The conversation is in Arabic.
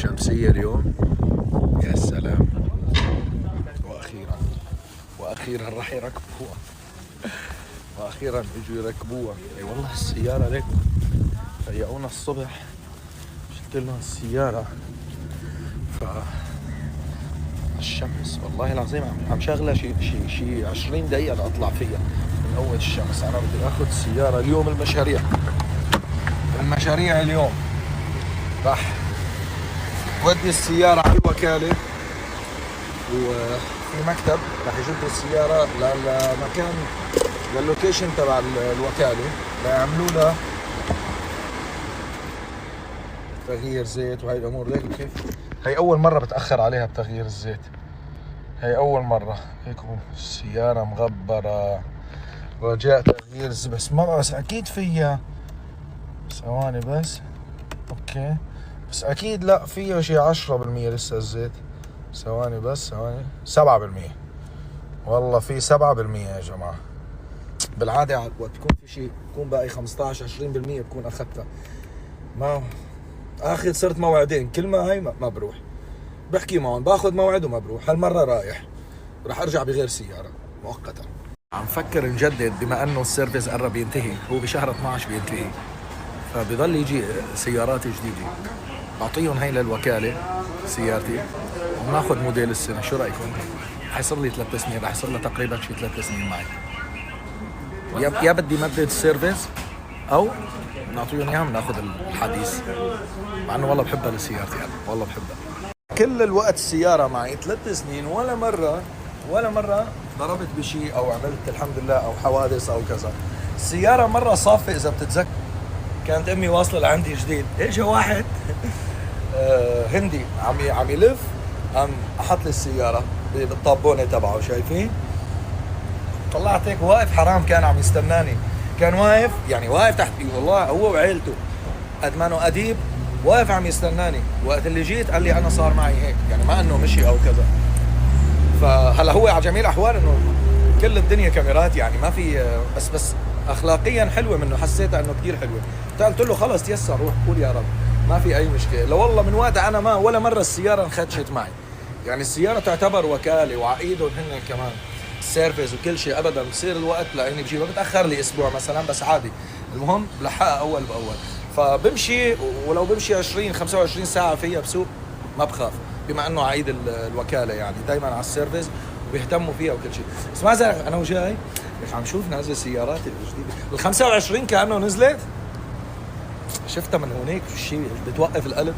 الشمسية اليوم. يا سلام. واخيرا راح يركبوها. واخيرا اجوا يركبوها. اي والله السيارة لك فيقونا الصبح، شلت لهم السيارة الشمس والله العظيم عم شغلة شي 20 دقيقة لأطلع فيها من أول الشمس. أنا بدي آخذ السيارة اليوم. المشاريع اليوم راح ودي السيارة على الوكالة، وفي مكتب راح يجيب لي السيارة لمكان للوكيشن تبع الوكالة ليعملوا لها تغيير زيت وهي الأمور. ليك كيف هي أول مرة بتأخر عليها بتغيير الزيت، هي أول مرة هيك. السيارة مغبرة، رجاء تغيير الزيت. بس أكيد فيها ثواني بس. أوكي بس أكيد لا فيها شي 10% لسه الزيت. ثواني بس 7%. والله في 7% يا جماعة. بالعادة وقت تكون في شي بكون باقي 15-20% بكون أخذتها. ما آخذ صرت موعدين، كل ما هاي ما بروح، بحكي معهم باخذ موعد وما بروح. هالمرة رايح راح ارجع بغير سيارة مؤقتا. عم فكر نجدد بما انه السيرفيس قرب ينتهي، هو بشهر 12 بينتهي، فبضل يجي سيارات جديدة. بعطيهم هاي للوكالة سيارتي وبناخذ موديل السنة. شو رأيكم؟ رح يصير لي 3 سنين، رح يصير لي تقريبا شي 3 سنين معي. يا بدي مدد السيرفيس او نعطيهم اياها بناخذ الحديث، مع انه والله بحبها لسيارتي انا، والله بحبها. كل الوقت السيارة معي 3 سنين، ولا مرة ضربت بشيء او عملت الحمد لله او حوادث او كذا. السيارة مرة صافة اذا بتتذكر، كانت امي واصلة لعندي جديد، اجى واحد هندي عم يلف، عم احط لي السيارة بالطابونة تبعه، شايفين؟ طلعت هيك واقف حرام، كان عم يستناني، كان واقف تحت والله هو وعيلته قد ما انه اديب، واقف عم يستناني. وقت اللي جيت قال لي انا صار معي هيك، يعني ما انه مشي او كذا. فهلا هو على جميع الاحوال انه كل الدنيا كاميرات، يعني ما في، بس اخلاقيا حلوه منه، حسيتها انه كثير حلوه. قلت له خلص تيسر روح قول يا رب، ما في اي مشكله. لو والله من وقتها انا ما ولا مره السياره انخدشت معي، يعني السياره تعتبر وكاله وعقيدهم هن كمان السيرفيس وكل شيء. ابدا بصير الوقت لاني بجيبها بتاخر لي اسبوع مثلا، بس عادي المهم بلحقها اول باول. فبمشي، ولو بمشي 20-25 ساعه فيها بسوق ما بخاف، بما انه عقيد الوكاله يعني دائما على السيرفيس وبيهتموا فيها وكل شيء. بس ما زال انا وجاي عم شوف نازل سيارات الجديده ال 25 كانه نزلت، شفتها من هونيك الشيء بتوقف القلب.